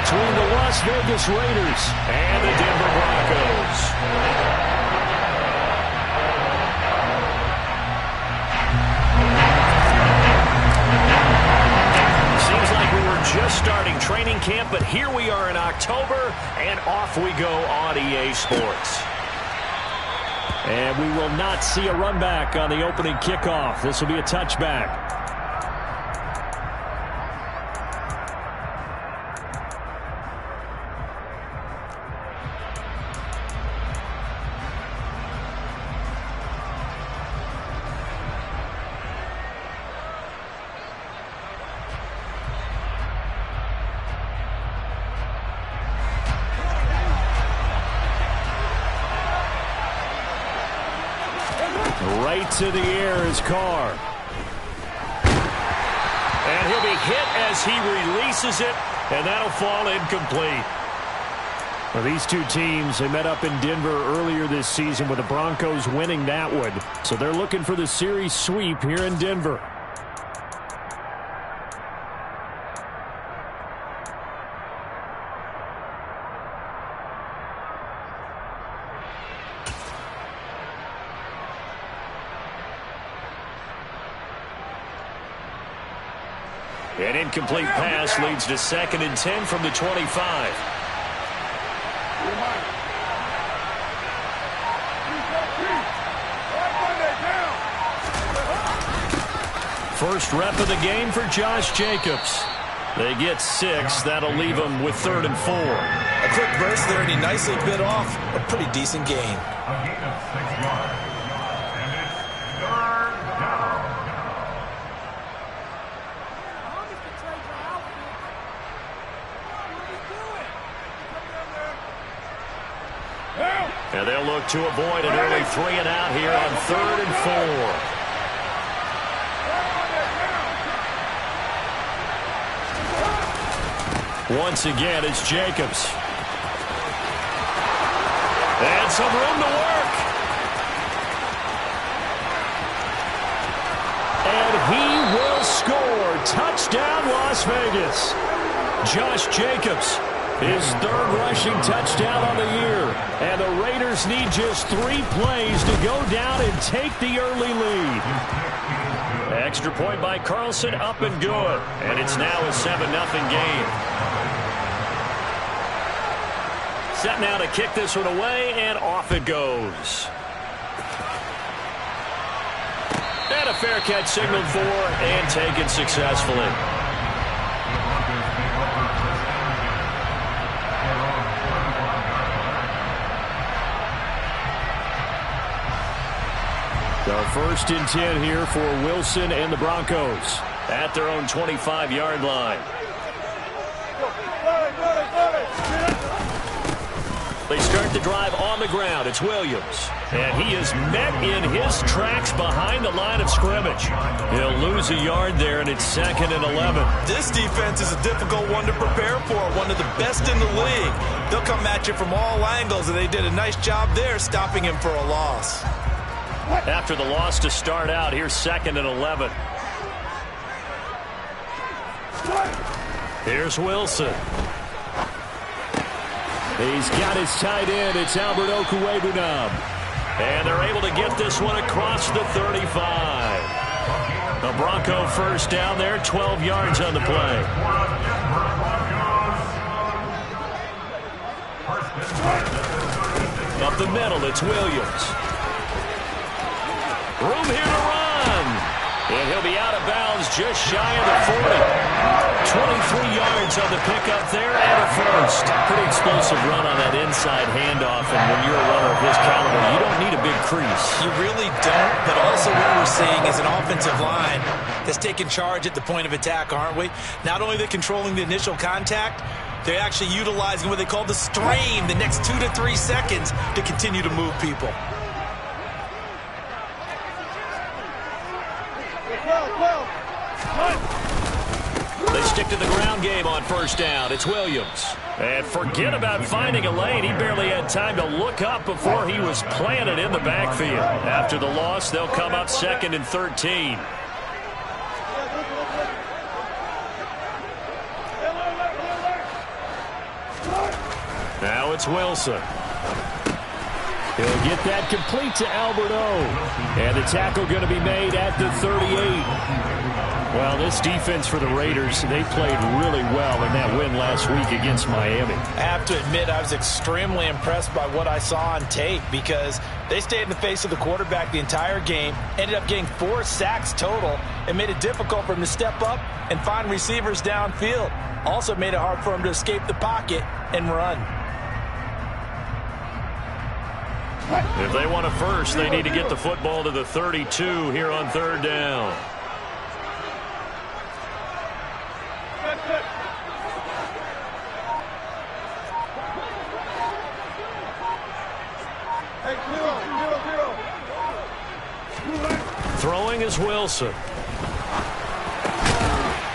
between the Las Vegas Raiders and the Denver Broncos. Seems like we were just starting training camp, but here we are in October, and off we go on EA Sports. And we will not see a run back on the opening kickoff. This will be a touchback. Right to the air is Carr. And he'll be hit as he releases it, and that'll fall incomplete. Well, these two teams, they met up in Denver earlier this season with the Broncos winning that one. So they're looking for the series sweep here in Denver. An incomplete pass leads to 2nd and 10 from the 25. First rep of the game for Josh Jacobs. They get 6. That'll leave them with 3rd and 4. A quick burst there, and he nicely bit off a pretty decent gain. A gain of 6 yards. And it's 3rd down. And they'll look to avoid an early 3 and out here on 3rd and 4. Once again, it's Jacobs. And some room to work. And he will score. Touchdown, Las Vegas. Josh Jacobs, his 3rd rushing touchdown on the year. And the Raiders need just 3 plays to go down and take the early lead. Extra point by Carlson, up and good. And it's now a 7-0 game. Set now to kick this one away, and off it goes. And a fair catch signaled for and taken successfully. So 1st and 10 here for Wilson and the Broncos at their own 25-yard line. They start the drive on the ground. It's Williams. And he is met in his tracks behind the line of scrimmage. He'll lose a yard there, and it's 2nd and 11. This defense is a difficult one to prepare for, one of the best in the league. They'll come at you from all angles, and they did a nice job there stopping him for a loss. After the loss to start out, here's 2nd and 11. Here's Wilson. He's got his tight end. It's Albert Okwuegbunam. And they're able to get this one across the 35. The Bronco first down there, 12 yards on the play. Up the middle, it's Williams. Room here to run. And he'll be out of bounds just shy of the 40. 23 yards on the pickup there and a first. Pretty explosive run on that inside handoff. And when you're a runner of his caliber, you don't need a big crease. You really don't, but also what we're seeing is an offensive line that's taking charge at the point of attack, aren't we? Not only are they controlling the initial contact, they're actually utilizing what they call the stream, the next 2 to 3 seconds to continue to move people. They stick to the ground game on first down. It's Williams. And forget about finding a lane. He barely had time to look up before he was planted in the backfield. After the loss, they'll come up 2nd and 13. Now it's Wilson. He'll get that complete to Alberto. And the tackle going to be made at the 38. Well, this defense for the Raiders, they played really well in that win last week against Miami. I have to admit, I was extremely impressed by what I saw on tape because they stayed in the face of the quarterback the entire game, ended up getting 4 sacks total, and made it difficult for him to step up and find receivers downfield. Also made it hard for him to escape the pocket and run. If they want a first, they need to get the football to the 32 here on 3rd down. Throwing is Wilson.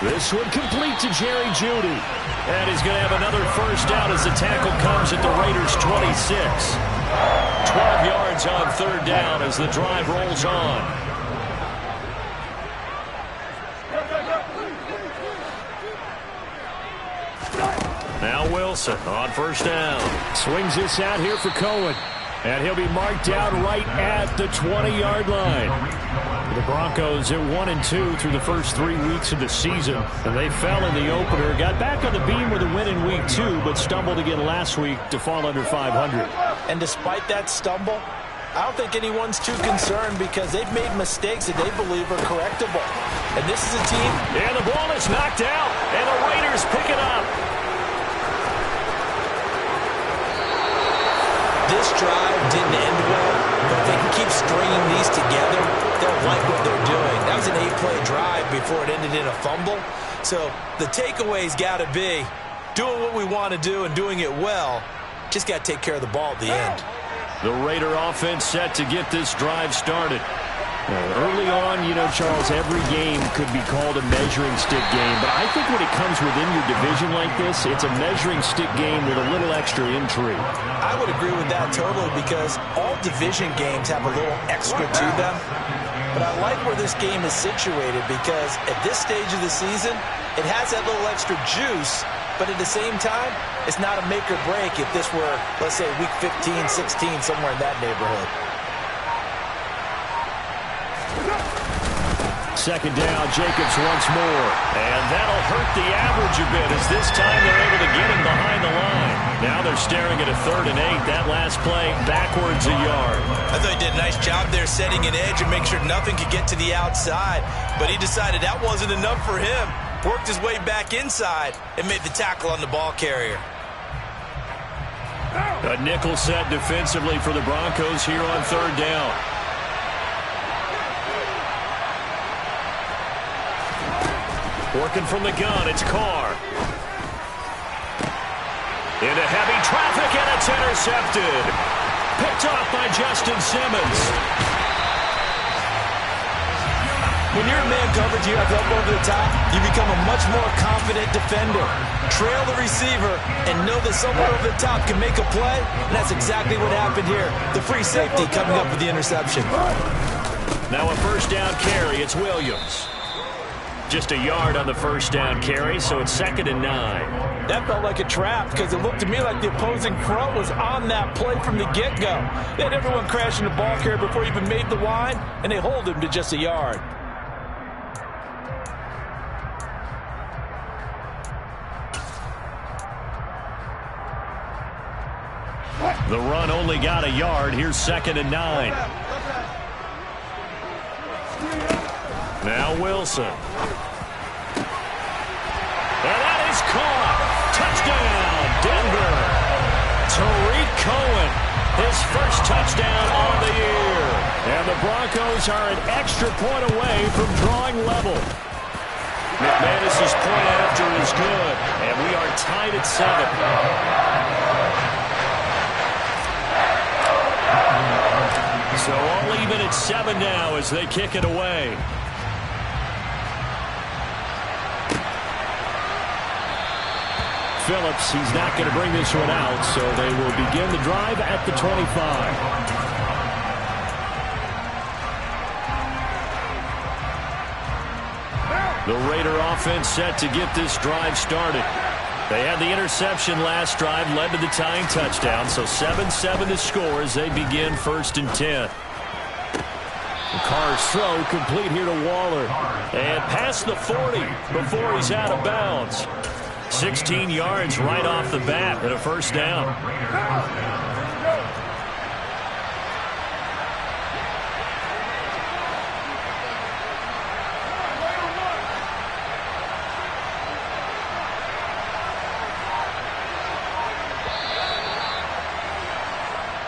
This one complete to Jerry Jeudy. And he's going to have another first down as the tackle comes at the Raiders' 26. 12 yards on 3rd down as the drive rolls on. Now Wilson on 1st down. Swings this out here for Cohen. And he'll be marked down right at the 20-yard line. The Broncos at 1-2 through the first 3 weeks of the season. And they fell in the opener. Got back on the beam with a win in week 2, but stumbled again last week to fall under 500. And despite that stumble, I don't think anyone's too concerned because they've made mistakes that they believe are correctable. And this is a team. And the ball is knocked out. And the Raiders pick it up. This drive didn't end well, but if they can keep stringing these together, they'll like what they're doing. That was an 8-play drive before it ended in a fumble. So the takeaway's got to be doing what we want to do and doing it well. Just got to take care of the ball at the end. The Raider offense set to get this drive started. Early on, you know, Charles, every game could be called a measuring stick game. But I think when it comes within your division like this, it's a measuring stick game with a little extra intrigue. I would agree with that totally because all division games have a little extra to them. But I like where this game is situated because at this stage of the season, it has that little extra juice. But at the same time, it's not a make or break if this were, let's say, week 15, 16, somewhere in that neighborhood. 2nd down, Jacobs once more. And that'll hurt the average a bit as this time they're able to get him behind the line. Now they're staring at a 3rd and 8. That last play, backwards a yard. I thought he did a nice job there setting an edge and make sure nothing could get to the outside. But he decided that wasn't enough for him. Worked his way back inside and made the tackle on the ball carrier. A nickel set defensively for the Broncos here on 3rd down. Working from the gun, it's Carr. Into heavy traffic, and it's intercepted. Picked off by Justin Simmons. When you're in man coverage, you have to up over the top. You become a much more confident defender. Trail the receiver and know that someone over the top can make a play. And that's exactly what happened here. The free safety coming up with the interception. Now a 1st down carry, it's Williams. Just a yard on the 1st down carry, so it's 2nd and 9. That felt like a trap because it looked to me like the opposing front was on that play from the get-go. They had everyone crashing the ball carrier before he even made the line, and they hold him to just a yard. The run only got a yard. Here's 2nd and 9. Now Wilson. And that is caught. Touchdown, Denver. Tariq Cohen, his first touchdown on the year. And the Broncos are an extra point away from drawing level. McManus's point after is good, and we are tied at 7. So all even at 7 now as they kick it away. Phillips, he's not going to bring this one out, so they will begin the drive at the 25. The Raider offense set to get this drive started. They had the interception last drive, led to the tying touchdown, so 7-7 to score as they begin 1st and 10. Carr's throw complete here to Waller. And past the 40 before he's out of bounds. 16 yards right off the bat and a 1st down.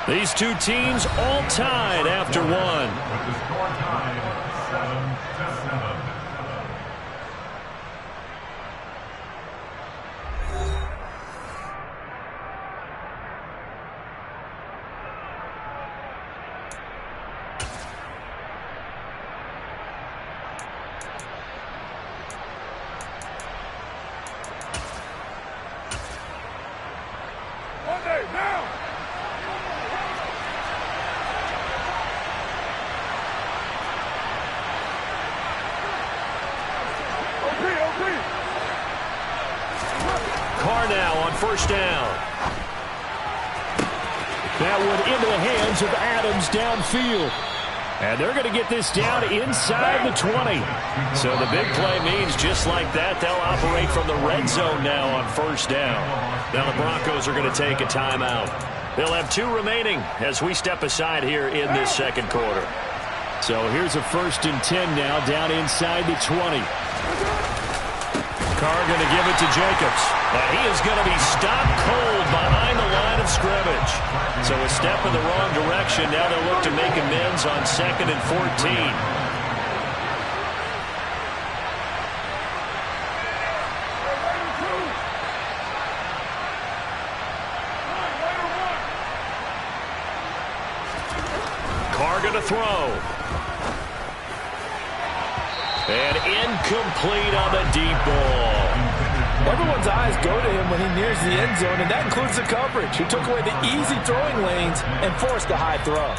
These two teams all tied after one. With the score tied 7-7. Carr now on 1st down. That one into the hands of Adams downfield. And they're going to get this down inside the 20. So the big play means just like that, they'll operate from the red zone now on 1st down. Now the Broncos are going to take a timeout. They'll have 2 remaining as we step aside here in this 2nd quarter. So here's a 1st and 10 now down inside the 20. Carr going to give it to Jacobs. And he is going to be stopped cold behind the line of scrimmage. So a step in the wrong direction. Now they'll look to make amends on 2nd and 14. Carr going to throw. And incomplete on the deep ball. Everyone's eyes go to him when he nears the end zone, and that includes the coverage, who took away the easy throwing lanes and forced a high throw.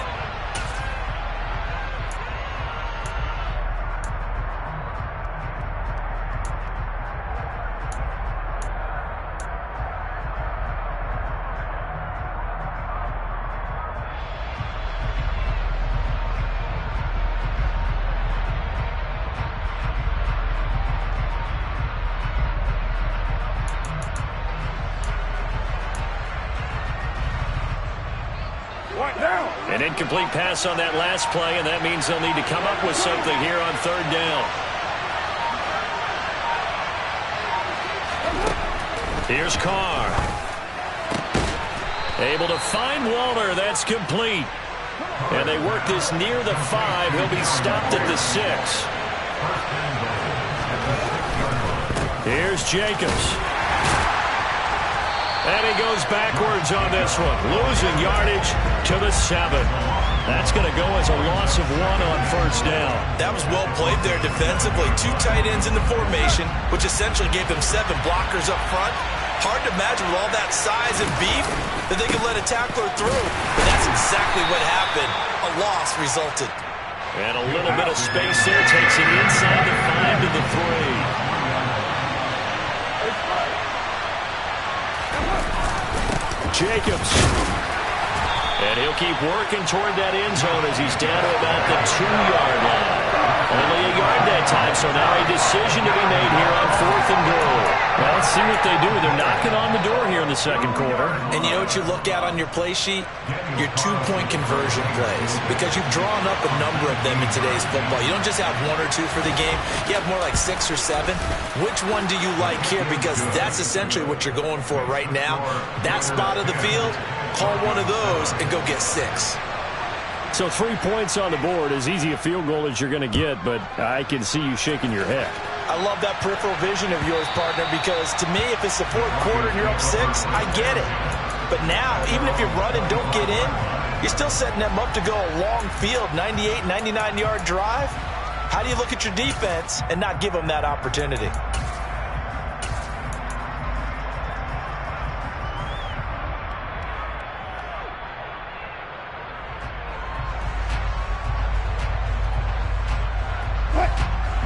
An incomplete pass on that last play, and that means they'll need to come up with something here on 3rd down. Here's Carr. Able to find Waller. That's complete. And they work this near the 5. He'll be stopped at the 6. Here's Jacobs. And he goes backwards on this one, losing yardage to the 7. That's going to go as a loss of 1 on 1st down. That was well played there defensively. 2 tight ends in the formation, which essentially gave them 7 blockers up front. Hard to imagine with all that size and beef that they could let a tackler through. But that's exactly what happened. A loss resulted. And a little bit of space there takes it inside the 5 to the 3. Jacobs. And he'll keep working toward that end zone as he's down to about the 2-yard line. Only a yard that time, so now a decision to be made here on 4th and goal. Well, let's see what they do. They're knocking on the door here in the 2nd quarter. And you know what you look at on your play sheet? Your 2-point conversion plays. Because you've drawn up a number of them in today's football. You don't just have 1 or 2 for the game. You have more like 6 or 7. Which one do you like here? Because that's essentially what you're going for right now. That spot of the field, call one of those and go get 6. So 3 points on the board, as easy a field goal as you're going to get, but I can see you shaking your head. I love that peripheral vision of yours, partner, because to me, if it's the 4th quarter and you're up 6, I get it. But now, even if you run and don't get in, you're still setting them up to go a long field, 98, 99-yard drive. How do you look at your defense and not give them that opportunity?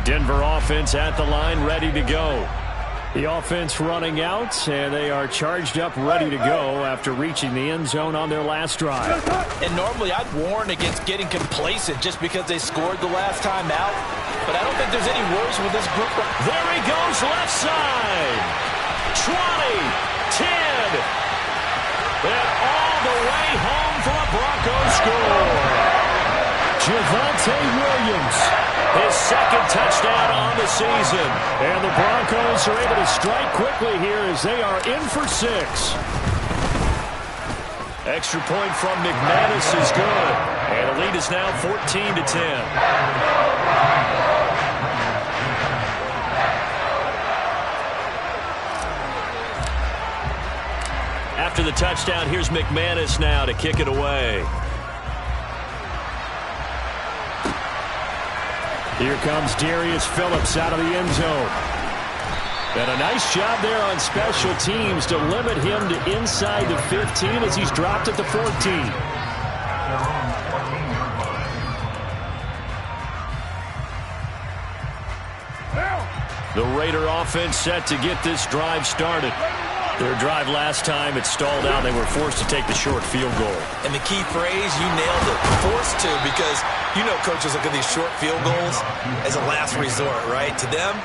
Denver offense at the line, ready to go. The offense running out, and they are charged up, ready to go after reaching the end zone on their last drive. And normally I'd warn against getting complacent just because they scored the last time out, but I don't think there's any worries with this group. There he goes, left side. 20, 10, and all the way home for a Broncos score. Javonte Williams, his second touchdown on the season. And the Broncos are able to strike quickly here as they are in for 6. Extra point from McManus is good. And the lead is now 14-10. After the touchdown, here's McManus now to kick it away. Here comes Darius Phillips out of the end zone. And a nice job there on special teams to limit him to inside the 15 as he's dropped at the 14. The Raider offense set to get this drive started. Their drive last time, it stalled out. They were forced to take the short field goal. And the key phrase, you nailed it, forced to, because you know coaches look at these short field goals as a last resort, right? To them,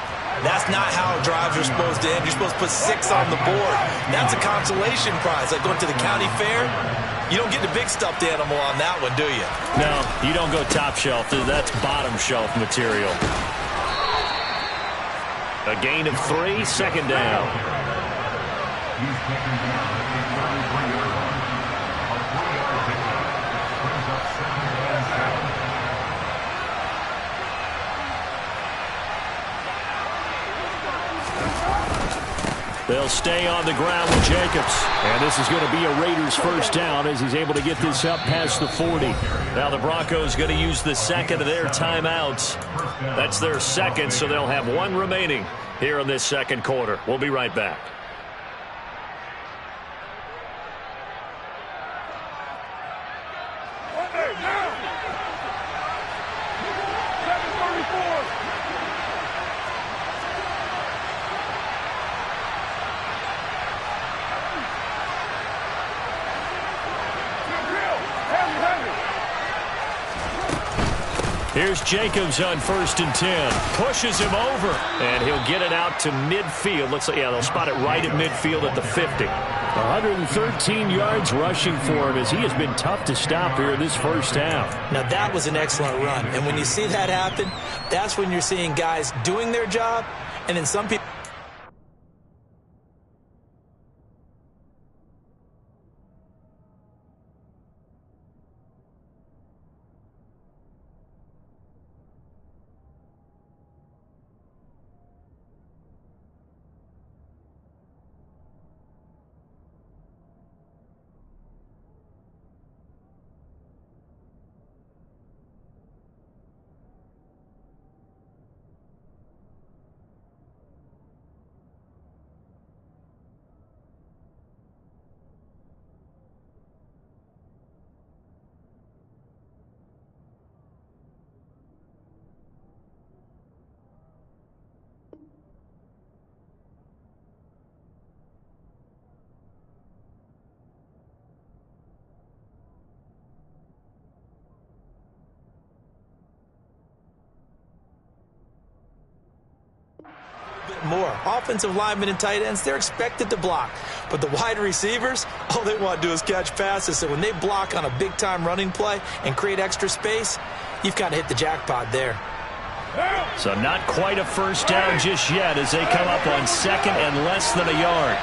that's not how drives are supposed to end. You're supposed to put 6 on the board. That's a consolation prize, like going to the county fair. You don't get the big stuffed animal on that one, do you? No, you don't go top shelf. That's bottom shelf material. A gain of 3, second down. They'll stay on the ground with Jacobs. And this is going to be a Raiders first down as he's able to get this up past the 40. Now the Broncos going to use the second of their timeouts. That's their second, so they'll have 1 remaining here in this second quarter. We'll be right back. Here's Jacobs on 1st and 10. Pushes him over, and he'll get it out to midfield. Looks like, yeah, they'll spot it right at midfield at the 50. 113 yards rushing for him as he has been tough to stop here in this first half. Now, that was an excellent run. And when you see that happen, that's when you're seeing guys doing their job, and then some people... more. Offensive linemen and tight ends, they're expected to block. But the wide receivers, all they want to do is catch passes. So when they block on a big-time running play and create extra space, you've kind of hit the jackpot there. So not quite a first down just yet as they come up on second and less than a yard.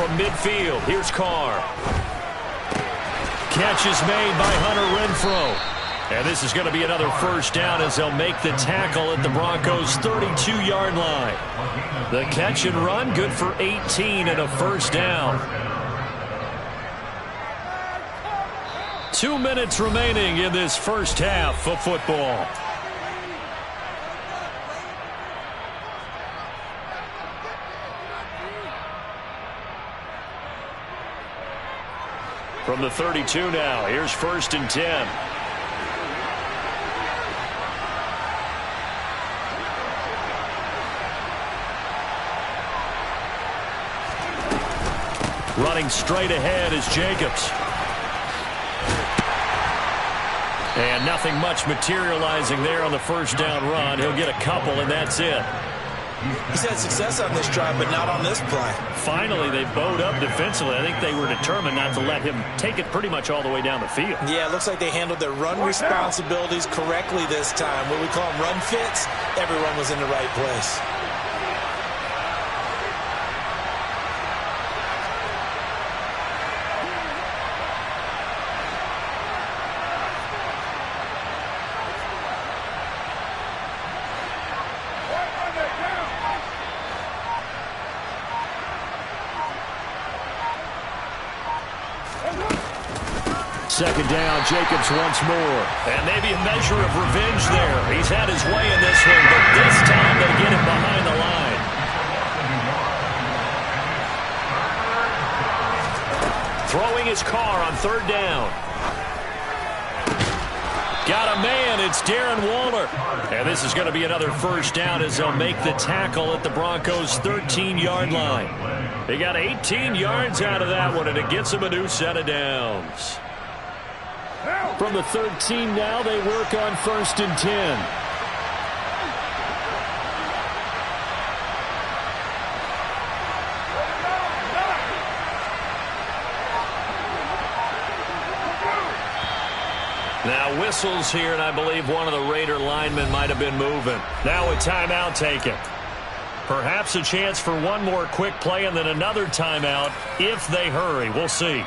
From midfield, here's Carr. Catch is made by Hunter Renfrow. And this is going to be another first down as they'll make the tackle at the Broncos' 32-yard line. The catch and run, good for 18 and a first down. 2 minutes remaining in this first half of football. From the 32 now, here's 1st and 10. Running straight ahead is Jacobs. And nothing much materializing there on the first down run. He'll get a couple, and that's it. He's had success on this drive, but not on this play. Finally, they bowed up defensively. I think they were determined not to let him take it pretty much all the way down the field. Yeah, it looks like they handled their run responsibilities correctly this time. What we call them run fits, everyone was in the right place. Second down, Jacobs once more. And maybe a measure of revenge there. He's had his way in this one, but this time they get him behind the line. Throwing his car on 3rd down. Got a man, it's Darren Waller. And this is going to be another first down as they'll make the tackle at the Broncos' 13-yard line. They got 18 yards out of that one, and it gets them a new set of downs. From the 13 now, they work on 1st and 10. Now whistles here, and I believe one of the Raider linemen might have been moving. Now a timeout taken. Perhaps a chance for one more quick play and then another timeout if they hurry. We'll see.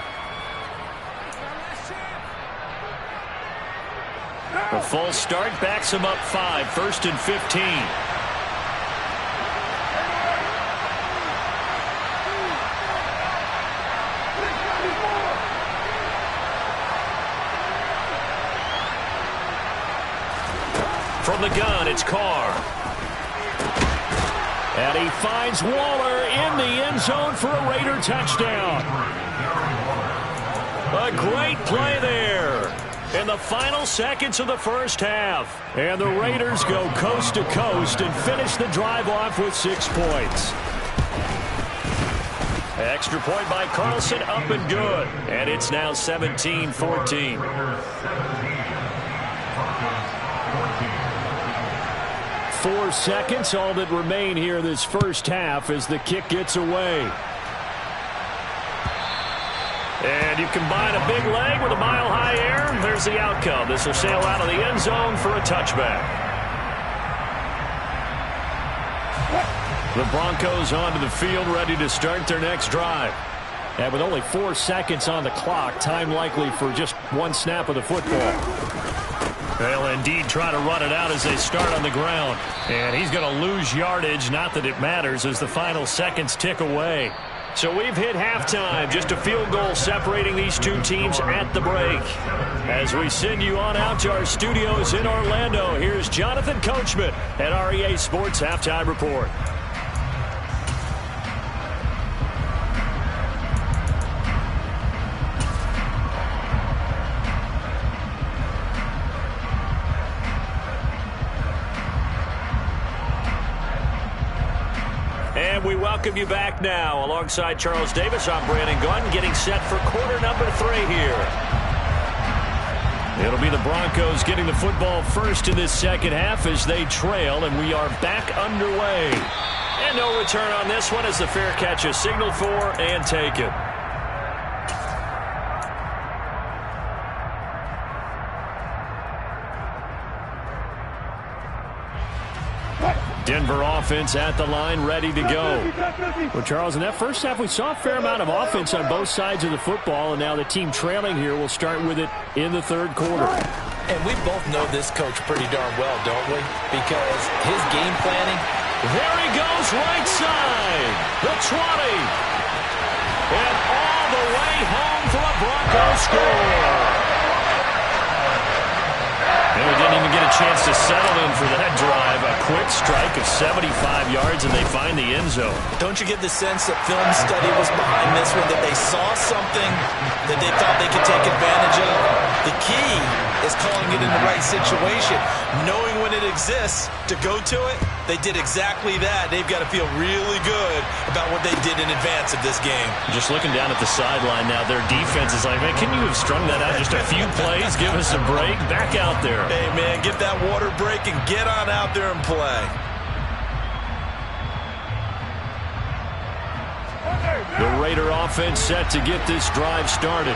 A full start backs him up 5, 1st and 15. From the gun, it's Carr. And he finds Waller in the end zone for a Raider touchdown. A great play there in the final seconds of the first half. And the Raiders go coast to coast and finish the drive off with 6 points. Extra point by Carlson, up and good. And it's now 17-14. 4 seconds, all that remain here this first half as the kick gets away. And you combine a big leg with a mile-high air, there's the outcome. This will sail out of the end zone for a touchback. The Broncos onto the field, ready to start their next drive. And with only 4 seconds on the clock, time likely for just one snap of the football. They'll indeed try to run it out as they start on the ground. And he's going to lose yardage, not that it matters, as the final seconds tick away. So we've hit halftime, just a field goal separating these two teams at the break. As we send you on out to our studios in Orlando, here's Jonathan Coachman at REA Sports Halftime Report. And we welcome you back now. Alongside Charles Davis, I'm Brandon Gunn, getting set for quarter number 3 here. It'll be the Broncos getting the football first in this second half as they trail, and we are back underway. And no return on this one as the fair catch is signaled for and taken. Denver offense at the line, ready to go. Well, Charles, in that first half, we saw a fair amount of offense on both sides of the football, and now the team trailing here will start with it in the third quarter. And we both know this coach pretty darn well, don't we? Because his game planning. There he goes, right side. The 20. And all the way home for a Broncos score. And we didn't even get a chance to settle in for that drive. A quick strike of 75 yards, and they find the end zone. Don't you get the sense that film study was behind this one, that they saw something that they thought they could take advantage of? The key is calling it in the right situation, knowing when it exists to go to it. They did exactly that. They've got to feel really good about what they did in advance of this game. Just looking down at the sideline now, their defense is like, man, can you have strung that out just a few plays? Give us a break. Back out there. Hey, man, get that water break and get on out there and play. The Raider offense set to get this drive started.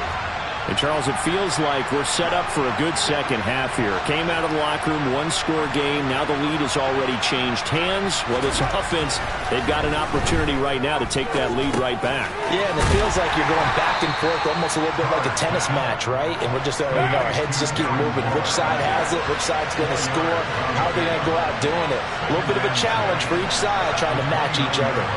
And, Charles, it feels like we're set up for a good second half here. Came out of the locker room, one-score game. Now the lead has already changed hands. Well, this offense, they've got an opportunity right now to take that lead right back. Yeah, and it feels like you're going back and forth, almost a little bit like a tennis match, right? And we're just, our heads just keep moving. Which side has it? Which side's going to score? How are they going to go out doing it? A little bit of a challenge for each side, trying to match each other.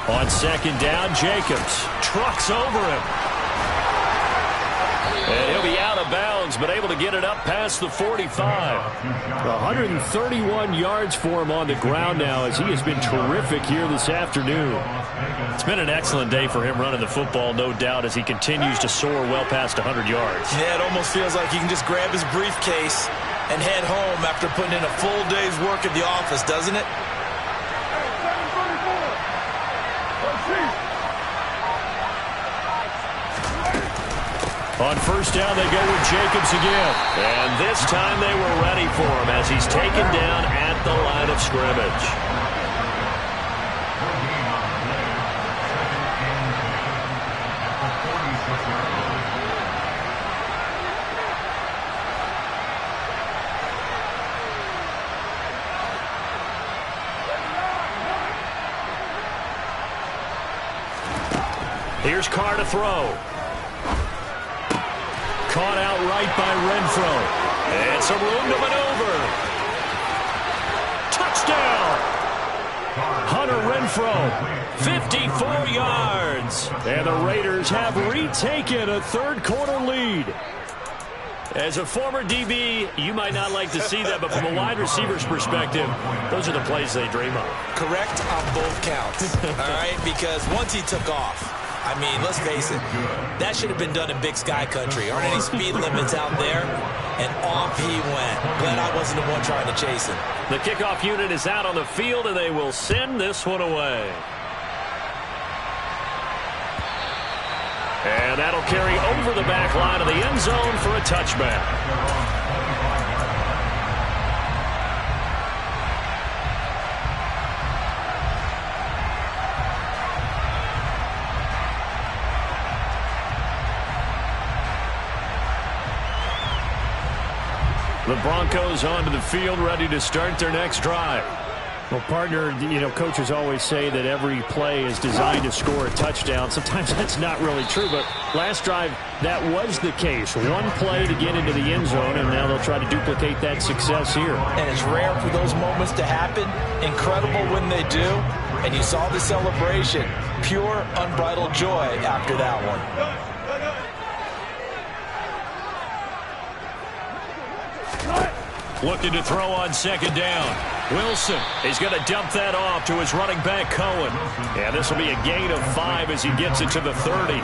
On second down, Jacobs trucks over him. And he'll be out of bounds, but able to get it up past the 45. 131 yards for him on the ground now as he has been terrific here this afternoon. It's been an excellent day for him running the football, no doubt, as he continues to soar well past 100 yards. Yeah, it almost feels like he can just grab his briefcase and head home after putting in a full day's work at the office, doesn't it? On first down, they go with Jacobs again. And this time they were ready for him as he's taken down at the line of scrimmage. Here's Carr to throw. Caught out right by Renfro. And some room to maneuver. Touchdown! Hunter Renfro, 54 yards. And the Raiders have retaken a third-quarter lead. As a former DB, you might not like to see that, but from a wide receiver's perspective, those are the plays they dream of. Correct on both counts, all right? Because once he took off, I mean, let's face it, that should have been done in Big Sky country. Aren't any speed limits out there? And off he went. Glad I wasn't the one trying to chase him. The kickoff unit is out on the field, and they will send this one away. And that'll carry over the back line of the end zone for a touchback. The Broncos onto the field, ready to start their next drive. Well, partner, coaches always say that every play is designed to score a touchdown. Sometimes that's not really true, but last drive, that was the case. One play to get into the end zone, and now they'll try to duplicate that success here. And it's rare for those moments to happen. Incredible when they do. And you saw the celebration. Pure, unbridled joy after that one. Looking to throw on second down. Wilson is going to dump that off to his running back, Cohen. And this will be a gain of 5 as he gets it to the 30.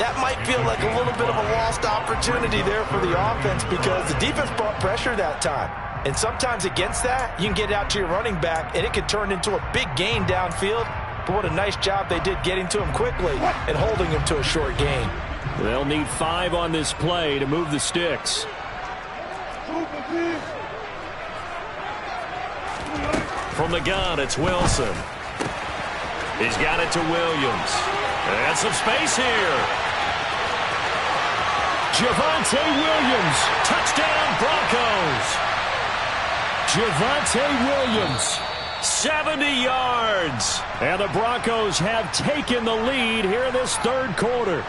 That might feel like a little bit of a lost opportunity there for the offense because the defense brought pressure that time. And sometimes against that, you can get out to your running back, and it could turn into a big gain downfield. But what a nice job they did getting to him quickly and holding him to a short gain. They'll need 5 on this play to move the sticks. From the gun, it's Wilson. He's got it to Williams. And some space here. Javonte Williams. Touchdown, Broncos. Javonte Williams. 70 yards. And the Broncos have taken the lead here in this third quarter.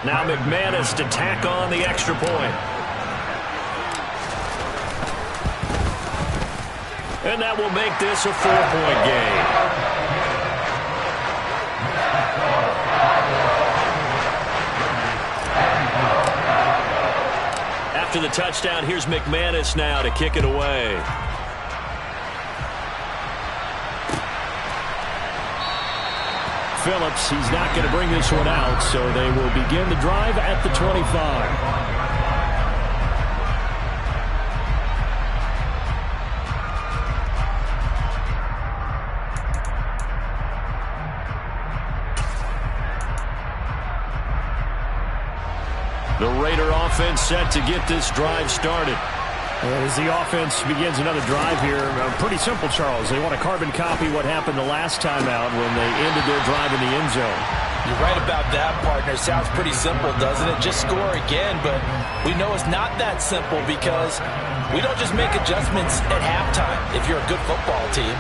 Now McManus to tack on the extra point. And that will make this a 4-point game. After the touchdown, here's McManus now to kick it away. Phillips, he's not going to bring this one out, so they will begin the drive at the 25. The Raider offense set to get this drive started. As the offense begins another drive here, pretty simple, Charles. They want to carbon copy what happened the last time out when they ended their drive in the end zone. You're right about that, partner. Sounds pretty simple, doesn't it? Just score again, but we know it's not that simple because we don't just make adjustments at halftime if you're a good football team.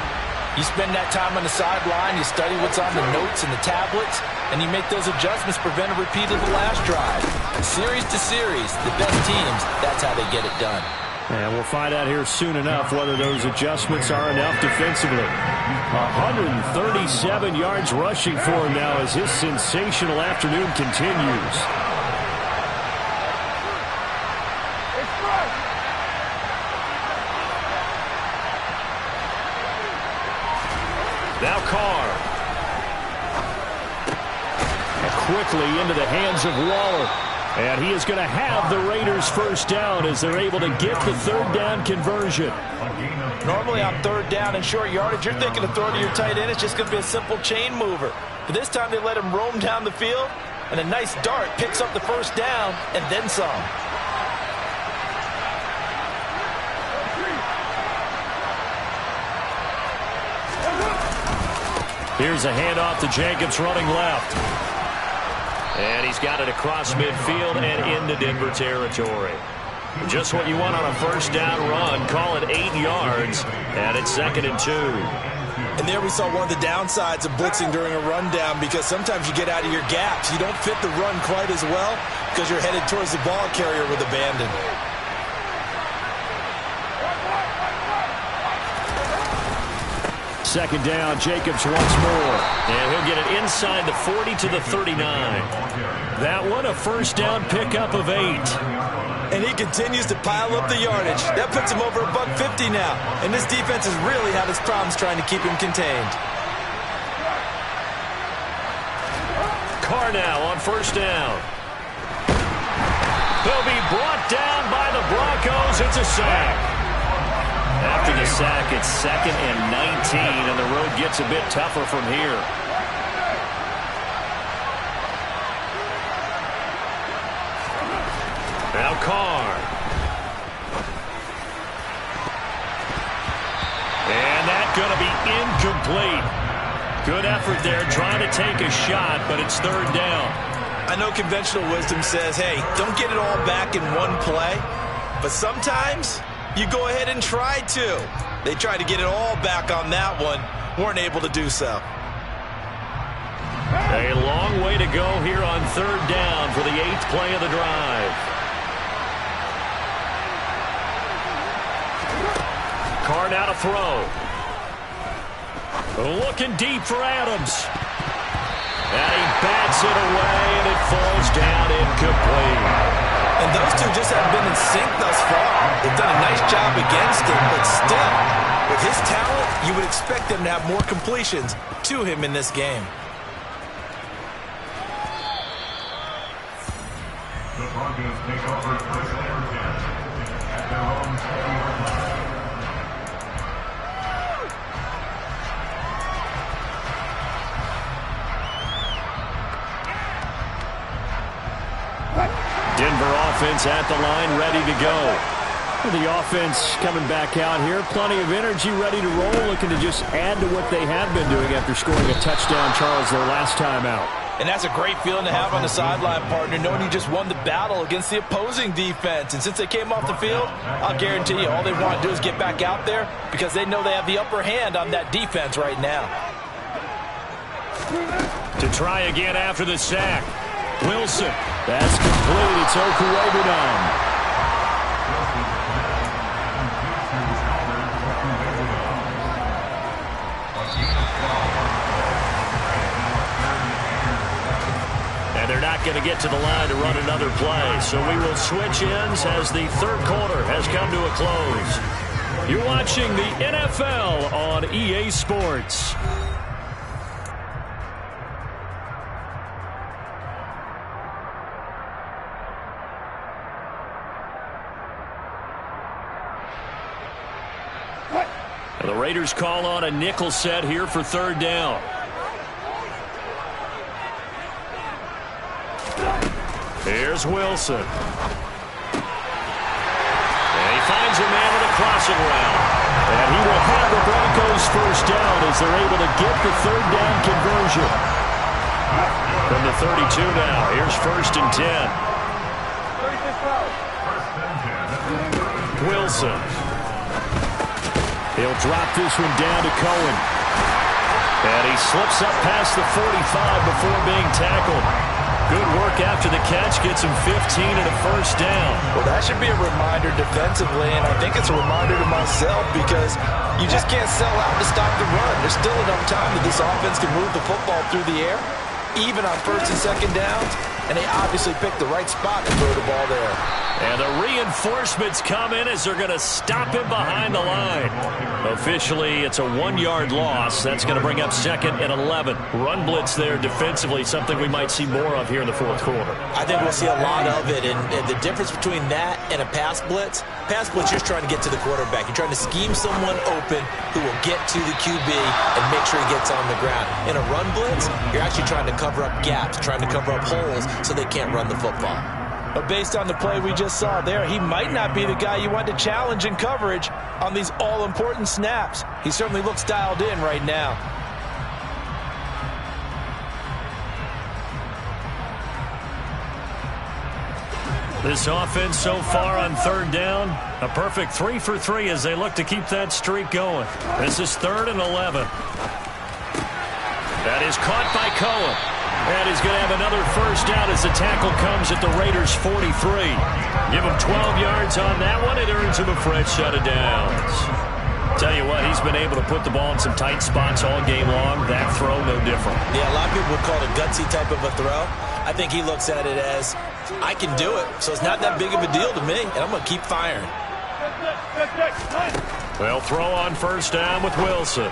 You spend that time on the sideline, you study what's on the notes and the tablets, and you make those adjustments, prevent a repeat of the last drive. Series to series, the best teams, that's how they get it done. And we'll find out here soon enough whether those adjustments are enough defensively. 137 yards rushing for him now as his sensational afternoon continues. Now Carr. And quickly into the hands of Waller. And he is going to have the Raiders first down as they're able to get the third down conversion. Normally on third down and short yardage, you're thinking of throwing to your tight end. It's just going to be a simple chain mover. But this time they let him roam down the field, and a nice dart picks up the first down and then some. Here's a handoff to Jacobs running left. And he's got it across midfield and into Denver territory. Just what you want on a first down run. Call it 8 yards, and it's 2nd and 2. And there we saw one of the downsides of blitzing during a rundown, because sometimes you get out of your gaps. You don't fit the run quite as well because you're headed towards the ball carrier with abandon. Second down, Jacobs once more. And he'll get it inside the 40 to the 39. That one a first down pickup of 8. And he continues to pile up the yardage. That puts him over $150 now. And this defense has really had its problems trying to keep him contained. Carr now on first down. He'll be brought down by the Broncos. It's a sack. After the sack, it's 2nd and 19, and the road gets a bit tougher from here. Now Carr. And that's going to be incomplete. Good effort there, trying to take a shot, but it's third down. I know conventional wisdom says, hey, don't get it all back in one play, but sometimes you go ahead and try to. They tried to get it all back on that one. Weren't able to do so. A long way to go here on third down for the 8th play of the drive. Carr now to throw. Looking deep for Adams. And he bats it away, and it falls down incomplete. And those two just haven't been in sync thus far. They've done a nice job against him, but still, with his talent, you would expect them to have more completions to him in this game. The Broncos take over first and 10 at their own 20-yard line. Denver offense at the line, ready to go. The offense coming back out here, plenty of energy, ready to roll, looking to just add to what they have been doing after scoring a touchdown, Charles, their last time out. And that's a great feeling to have on the sideline, partner, knowing you just won the battle against the opposing defense. And since they came off the field, I'll guarantee you all they want to do is get back out there because they know they have the upper hand on that defense right now. To try again after the sack. Wilson. That's complete. It's Okuwebunam. They're not going to get to the line to run another play. So we will switch ends as the third quarter has come to a close. You're watching the NFL on EA Sports. And the Raiders call on a nickel set here for third down. Here's Wilson. And he finds a man with a crossing route. And he will have the Broncos first down as they're able to get the third down conversion. From the 32 now. Here's 1st and 10. Wilson. He'll drop this one down to Cohen. And he slips up past the 45 before being tackled. Good work after the catch, gets him 15 and a first down. Well, that should be a reminder defensively, and I think it's a reminder to myself because you just can't sell out to stop the run. There's still enough time that this offense can move the football through the air, even on 1st and 2nd downs, and they obviously picked the right spot to throw the ball there. And the reinforcements come in as they're going to stop him behind the line. Officially, it's a 1-yard loss. That's going to bring up 2nd and 11. Run blitz there defensively, something we might see more of here in the fourth quarter. I think we'll see a lot of it. And the difference between that and a pass blitz, you're just trying to get to the quarterback. You're trying to scheme someone open who will get to the QB and make sure he gets on the ground. In a run blitz, you're actually trying to cover up gaps, trying to cover up holes so they can't run the football. But based on the play we just saw there, he might not be the guy you want to challenge in coverage on these all-important snaps. He certainly looks dialed in right now. This offense so far on third down, a perfect 3 for 3 as they look to keep that streak going. This is 3rd and 11. That is caught by Cohen. And he's going to have another first down as the tackle comes at the Raiders' 43. Give him 12 yards on that one. It earns him a fresh set of downs. Tell you what, he's been able to put the ball in some tight spots all game long. That throw, no different. Yeah, a lot of people would call it a gutsy type of a throw. I think he looks at it as, I can do it, so it's not that big of a deal to me, and I'm going to keep firing. They'll throw on first down with Wilson.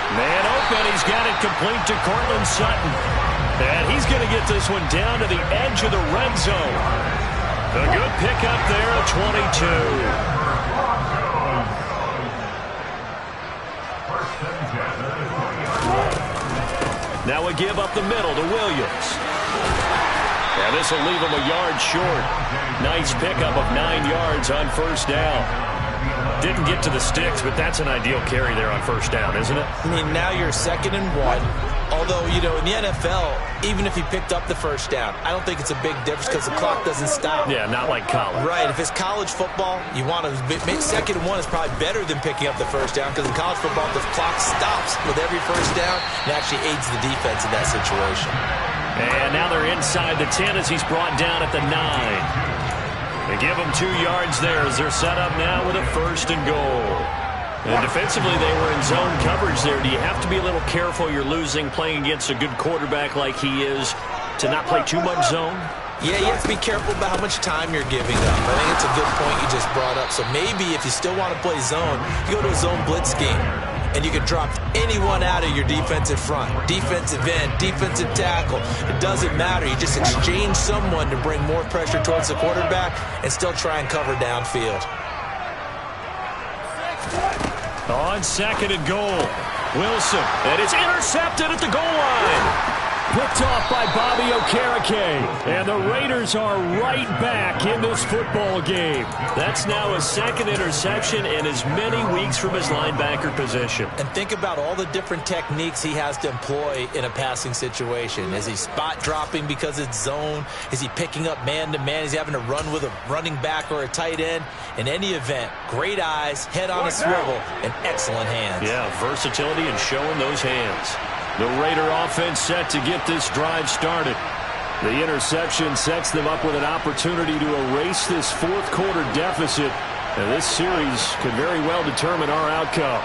Man open, he's got it complete to Cortland Sutton. And he's going to get this one down to the edge of the red zone. A good pickup there at 22. Now we give up the middle to Williams. And this will leave him a yard short. Nice pickup of 9 yards on first down. Didn't get to the sticks, but that's an ideal carry there on first down, isn't it? I mean, now you're 2nd and 1. Although, you know, in the NFL, even if he picked up the first down, I don't think it's a big difference because the clock doesn't stop. Yeah, not like college. Right. If it's college football, you want to make 2nd and 1 is probably better than picking up the first down because in college football, the clock stops with every first down and actually aids the defense in that situation. And now they're inside the 10 as he's brought down at the 9. They give him 2 yards there as they're set up now with a 1st and goal. And defensively, they were in zone coverage there. Do you have to be a little careful you're losing playing against a good quarterback like he is to not play too much zone? Yeah, you have to be careful about how much time you're giving up. I think it's a good point you just brought up. So maybe if you still want to play zone, you go to a zone blitz scheme. And you can drop anyone out of your defensive front. Defensive end, defensive tackle. It doesn't matter. You just exchange someone to bring more pressure towards the quarterback and still try and cover downfield. On 2nd and goal, Wilson. And it's intercepted at the goal line. Picked off by Bobby Okereke. And the Raiders are right back in this football game. That's now his second interception in as many weeks from his linebacker position. And think about all the different techniques he has to employ in a passing situation. Is he spot dropping because it's zone? Is he picking up man-to-man? Is he having to run with a running back or a tight end? In any event, great eyes, head on a swivel, and excellent hands. Yeah, versatility and showing those hands. The Raider offense set to get this drive started. The interception sets them up with an opportunity to erase this fourth quarter deficit. And this series could very well determine our outcome.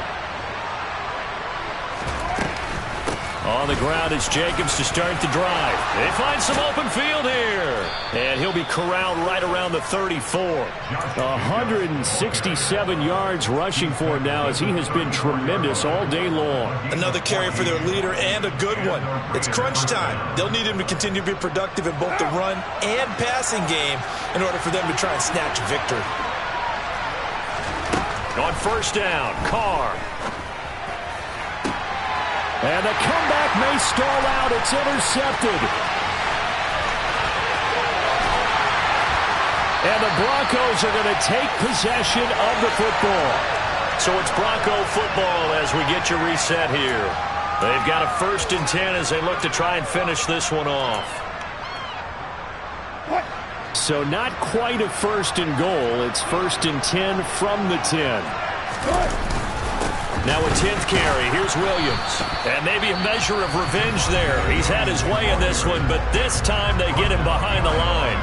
On the ground is Jacobs to start the drive. They find some open field here. And he'll be corralled right around the 34. 167 yards rushing for him now as he has been tremendous all day long. Another carry for their leader and a good one. It's crunch time. They'll need him to continue to be productive in both the run and passing game in order for them to try and snatch a victory. On first down, Carr. And the comeback may stall out. It's intercepted. And the Broncos are going to take possession of the football. So it's Bronco football as we get you reset here. They've got a 1st and 10 as they look to try and finish this one off. So not quite a 1st and goal. It's 1st and 10 from the 10. Now a 10th carry. Here's Williams. And maybe a measure of revenge there. He's had his way in this one, but this time they get him behind the line.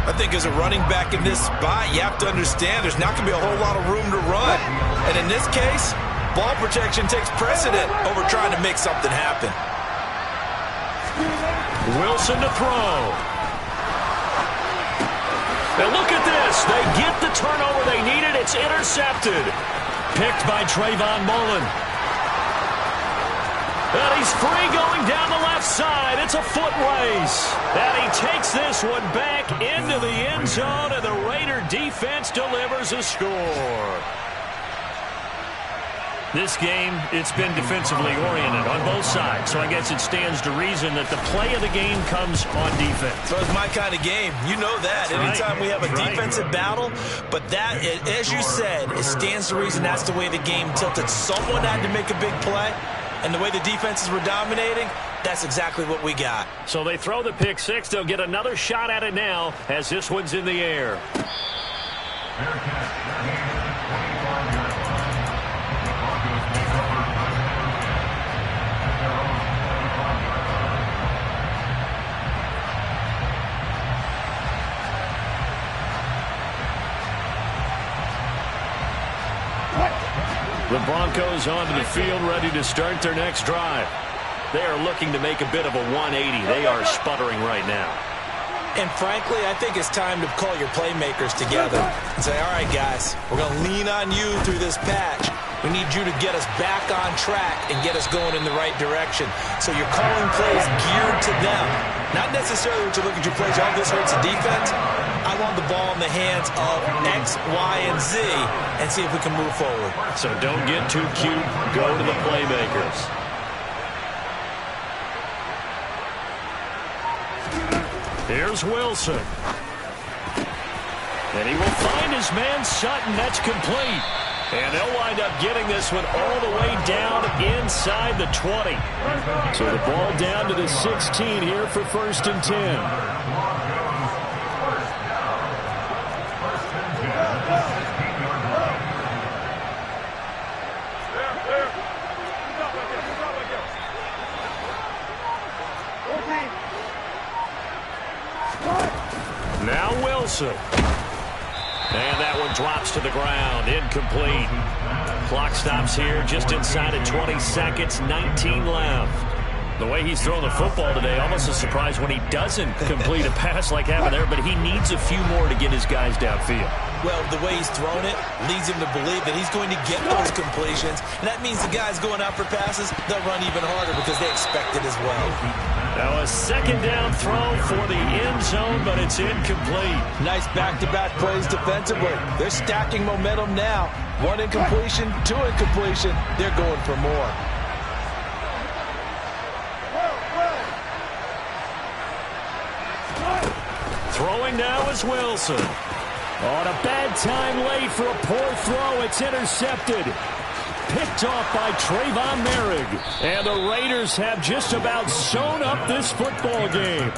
I think as a running back in this spot, you have to understand there's not going to be a whole lot of room to run. And in this case, ball protection takes precedent over trying to make something happen. Wilson to throw. And look at this. They get the turnover they needed. It's intercepted. Picked by Trayvon Mullen. And he's free going down the left side. It's a foot race. And he takes this one back into the end zone, and the Raider defense delivers a score. This game, it's been defensively oriented on both sides, so I guess it stands to reason that the play of the game comes on defense. So it's my kind of game. You know that. Anytime we have a defensive battle, but that, as you said, it stands to reason that's the way the game tilted. Someone had to make a big play, and the way the defenses were dominating, that's exactly what we got. So they throw the pick six. They'll get another shot at it now as this one's in the air. The Broncos onto the field, ready to start their next drive. They are looking to make a bit of a 180. They are sputtering right now. And frankly, I think it's time to call your playmakers together and say, all right, guys, we're going to lean on you through this patch. We need you to get us back on track and get us going in the right direction. So you're calling plays geared to them. Not necessarily what you look at your plays, oh, this hurts the defense. I want the ball in the hands of X, Y, and Z and see if we can move forward. So don't get too cute. Go to the playmakers. Here's Wilson. And he will find his man Sutton. That's complete. And they'll wind up getting this one all the way down inside the 20. So the ball down to the 16 here for 1st and 10. Now Wilson. And that one drops to the ground. Incomplete. Clock stops here just inside of 20 seconds. 19 left. The way he's throwing the football today, almost a surprise when he doesn't complete a pass like happened there, but he needs a few more to get his guys downfield. Well, the way he's thrown it leads him to believe that he's going to get those completions. And that means the guys going out for passes, they'll run even harder because they expect it as well. Now a 2nd down throw for the end zone, but it's incomplete. Nice back-to-back plays defensively. They're stacking momentum now. 1 incompletion, 2 incompletion. They're going for more. Throwing now is Wilson. On a bad time late for a poor throw. It's intercepted. Picked off by Trayvon Merrick. And the Raiders have just about sewn up this football game.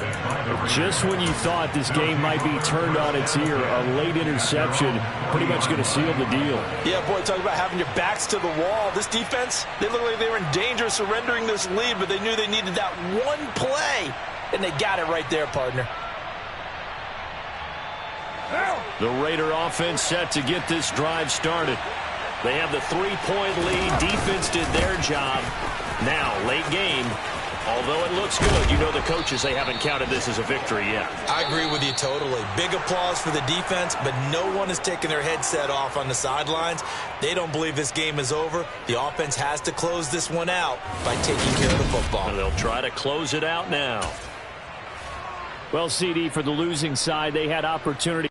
Just when you thought this game might be turned on its ear, a late interception pretty much going to seal the deal. Yeah, boy, talk about having your backs to the wall. This defense, they look like they were in danger of surrendering this lead, but they knew they needed that one play, and they got it right there, partner. The Raider offense set to get this drive started. They have the 3-point lead. Defense did their job. Now, late game. Although it looks good, you know the coaches, they haven't counted this as a victory yet. I agree with you totally. Big applause for the defense, but no one is taking their headset off on the sidelines. They don't believe this game is over. The offense has to close this one out by taking care of the football. And they'll try to close it out now. Well, CD, for the losing side, they had opportunity